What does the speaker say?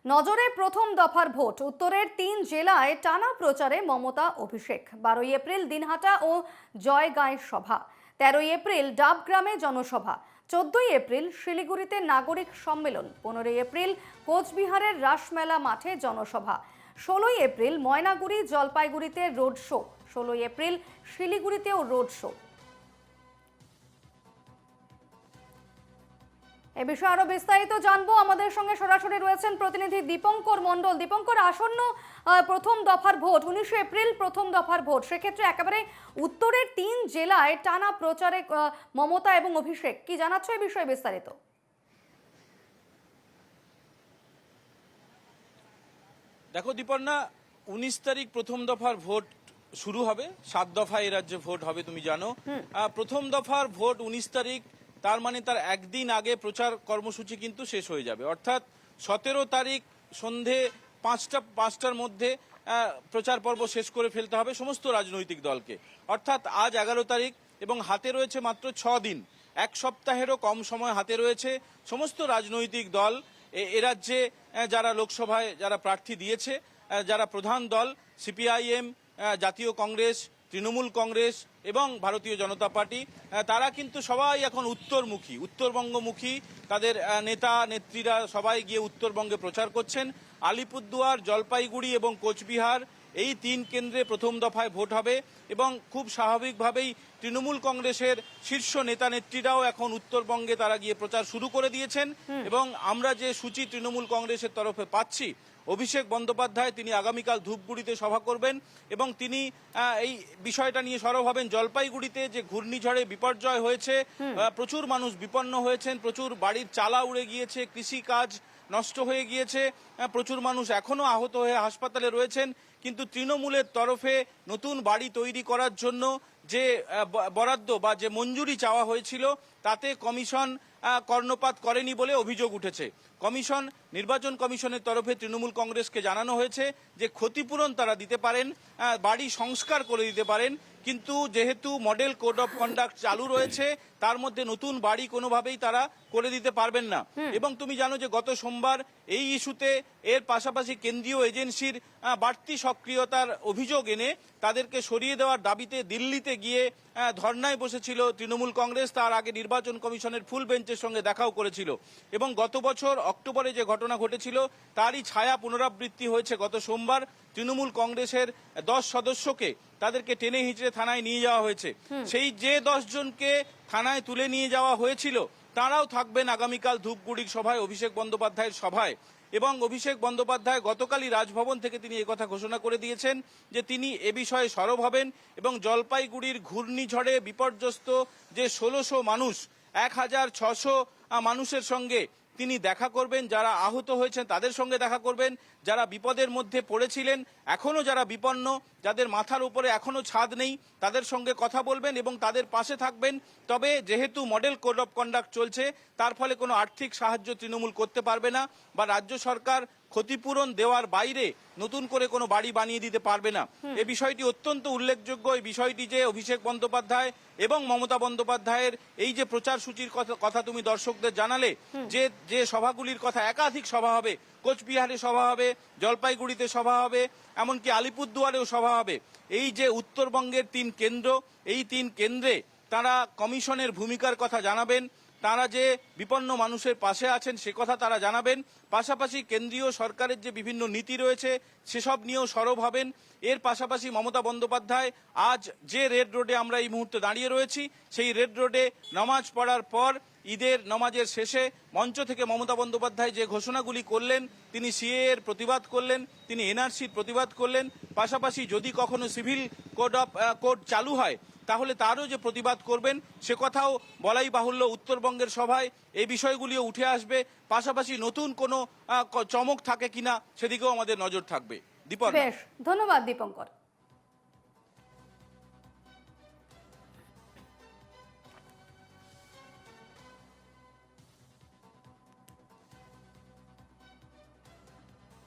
নজরে প্রথম দফার ভোট। উত্তরের ৩ জেলায় টানা প্রচারে মমতা অভিষেক। ১২ই এপ্রিল দিনহাটা ও জয়গাঁয় সভা, ১৩ই এপ্রিল ডাবগ্রামে জনসভা, ১৪ই এপ্রিল শিলিগুড়িতে নাগরিক সম্মেলন, ১৫ই এপ্রিল কোচবিহারের রাসমেলা মাঠে জনসভা, ১৬ই এপ্রিল ময়নাগুড়ি জলপাইগুড়িতে রোড শো, ১৬ই এপ্রিল শিলিগুড়িতেও রোড শো। এ বিষয়ে আরো বিস্তারিত জানবো। আমাদের সঙ্গে সরাসরি রয়েছেন প্রতিনিধি দীপঙ্কর মণ্ডল। দীপঙ্কর, আসন্ন প্রথম দফার ভোট ১৯শে এপ্রিল প্রথম দফার ভোট, সেক্ষেত্রে একেবারে উত্তরের ৩ জেলায় টানা প্রচারে মমতা এবং অভিষেক, কি জানাচ্ছ এই বিষয়ে বিস্তারিত? দেখো দীপর্ণা, ১৯ তারিখ প্রথম দফার ভোট শুরু হবে। ৭ দফায় এই রাজ্যে ভোট হবে, তুমি জানো। প্রথম দফার ভোট ১৯ তারিখ, তার মানে তার একদিন আগে প্রচার কর্মসূচি কিন্তু শেষ হয়ে যাবে। অর্থাৎ ১৭ তারিখ সন্ধে ৫টার মধ্যে প্রচার পর্ব শেষ করে ফেলতে হবে সমস্ত রাজনৈতিক দলকে। অর্থাৎ আজ ১১ তারিখ এবং হাতে রয়েছে মাত্র ৬ দিন, এক সপ্তাহেরও কম সময় হাতে রয়েছে সমস্ত রাজনৈতিক দল এ রাজ্যে যারা লোকসভায় যারা প্রার্থী দিয়েছে, যারা প্রধান দল সিপিআইএম, জাতীয় কংগ্রেস, তৃণমূল কংগ্রেস এবং ভারতীয় জনতা পার্টি, তারা কিন্তু সবাই এখন উত্তরমুখী, উত্তরবঙ্গমুখী। তাদের নেতা নেত্রীরা সবাই গিয়ে উত্তরবঙ্গে প্রচার করছেন। আলিপুরদুয়ার, জলপাইগুড়ি এবং কোচবিহার, এই ৩ কেন্দ্রে প্রথম দফায় ভোট হবে এবং খুব স্বাভাবিকভাবেই তৃণমূল কংগ্রেসের শীর্ষ নেতা নেত্রীরাও এখন উত্তরবঙ্গে তারা গিয়ে প্রচার শুরু করে দিয়েছেন। এবং আমরা যে সূচি তৃণমূল কংগ্রেসের তরফে পাচ্ছি, অভিষেক বন্দ্যোপাধ্যায় তিনি আগামীকাল ধূপগুড়িতে সভা করবেন এবং তিনি এই বিষয়টা নিয়ে সরব হবেন। জলপাইগুড়িতে যে ঘূর্ণিঝড়ে বিপর্যয় হয়েছে, প্রচুর মানুষ বিপন্ন হয়েছেন, প্রচুর বাড়ির চালা উড়ে গিয়েছে, কৃষিকাজ নষ্ট হয়ে গিয়েছে, প্রচুর মানুষ এখনো আহত হয়ে হাসপাতালে রয়েছেন। কিন্তু তৃণমূলের তরফে নতুন বাড়ি তৈরি করার জন্য যে বরাদ্দ বা যে মঞ্জুরি চাওয়া হয়েছিল, তাতে কমিশন কর্ণপাত করেনি বলে অভিযোগ উঠেছে। নির্বাচন কমিশনের তরফে তৃণমূল কংগ্রেসকে জানানো হয়েছে যে ক্ষতিপূরণ তারা দিতে পারেন, বাড়ি সংস্কার করে দিতে পারেন, কিন্তু যেহেতু মডেল কোড অফ কন্ডাক্ট চালু রয়েছে, তার মধ্যে নতুন বাড়ি কোনোভাবেই তারা করে দিতে পারবেন না। এবং তুমি জানো যে গত সোমবার এই ইস্যুতে এর পাশাপাশি কেন্দ্রীয় এজেন্সির বাড়তি সক্রিয়তার অভিযোগ এনে তাদেরকে সরিয়ে দেওয়ার দাবিতে দিল্লিতে গিয়ে ধর্নায় বসেছিল তৃণমূল কংগ্রেস। তার আগে নির্বাচন কমিশনের ফুল বেঞ্চের সঙ্গে দেখাও করেছিল এবং গত বছর অক্টোবরে যে ঘটনা ঘটেছিল তারই ছায়া পুনরাবৃত্তি হয়েছে গত সোমবার। তৃণমূল কংগ্রেসের ১০ সদস্যকে তাদেরকে টেনে হিঁচড়ে থানায় নিয়ে যাওয়া হয়েছে। সেই যে ১০ জনকে থানায় তুলে নিয়ে যাওয়া হয়েছিল তারাও থাকবেন আগামীকাল ধূপগুড়ির সভায়, অভিষেক বন্দ্যোপাধ্যায়ের সভায়। এবং অভিষেক বন্দ্যোপাধ্যায় গতকালই রাজভবন থেকে তিনি একথা ঘোষণা করে দিয়েছেন যে তিনি এ বিষয়ে সরব হবেন এবং জলপাইগুড়ির ঘূর্ণিঝড়ে বিপর্যস্ত যে ১৬০০ মানুষ, ১৬০০ মানুষের সঙ্গে তিনি দেখা করবেন। যারা আহত হয়েছেন তাদের সঙ্গে দেখা করবেন, যারা বিপদের মধ্যে পড়েছিলেন, এখনো যারা বিপন্ন, যাদের মাথার উপরে এখনো ছাদ নেই, তাদের সঙ্গে কথা বলবেন এবং তাদের পাশে থাকবেন। তবে যেহেতু মডেল কোড অফ কন্ডাক্ট চলছে, তার ফলে কোনো আর্থিক সাহায্য তৃণমূল করতে পারবে না বা রাজ্য সরকার ক্ষতিপূরণ দেওয়ার বাইরে নতুন করে কোনো বাড়ি বানিয়ে দিতে পারবে না। এই বিষয়টি অত্যন্ত উল্লেখযোগ্য। এই বিষয়টি যে অভিষেক বন্দ্যোপাধ্যায় এবং মমতা বন্দ্যোপাধ্যায়ের এই যে প্রচার সূচির কথা তুমি দর্শকদের জানালে, যে সভাগুলির কথা, একাধিক সভা হবে, কোচবিহারে সভা হবে, জলপাইগুড়িতে সভা হবে, এমনকি আলিপুরদুয়ারেও সভা হবে। এই যে উত্তরবঙ্গের ৩ কেন্দ্র, এই ৩ কেন্দ্রে তারা কমিশনের ভূমিকার কথা জানাবেন, তারা যে বিপন্ন মানুষের পাশে আছেন সে কথা তারা জানাবেন। পাশাপাশি কেন্দ্রীয় সরকারের যে বিভিন্ন নীতি রয়েছে সেসব নিয়েও সরব হবেন। এর পাশাপাশি মমতা বন্দ্যোপাধ্যায় আজ যে রেড রোডে আমরা এই মুহূর্তে দাঁড়িয়ে রয়েছি, সেই রেড রোডে নামাজ পড়ার পর ঈদের নামাজের শেষে মঞ্চ থেকে মমতা বন্দ্যোপাধ্যায় যে ঘোষণাগুলি করলেন, তিনি সিএএ এর প্রতিবাদ করলেন, তিনি এনআরসির প্রতিবাদ করলেন, পাশাপাশি যদি কখনো সিভিল কোড চালু হয় তাহলে তারও যে প্রতিবাদ করবেন সে কথাও বলাই বাহুল্য। উত্তরবঙ্গের সভায় এই বিষয়গুলিও উঠে আসবে। পাশাপাশি নতুন কোনো চমক থাকে কিনা সেদিকেও আমাদের নজর থাকবে। বেশ, ধন্যবাদ দীপঙ্কর।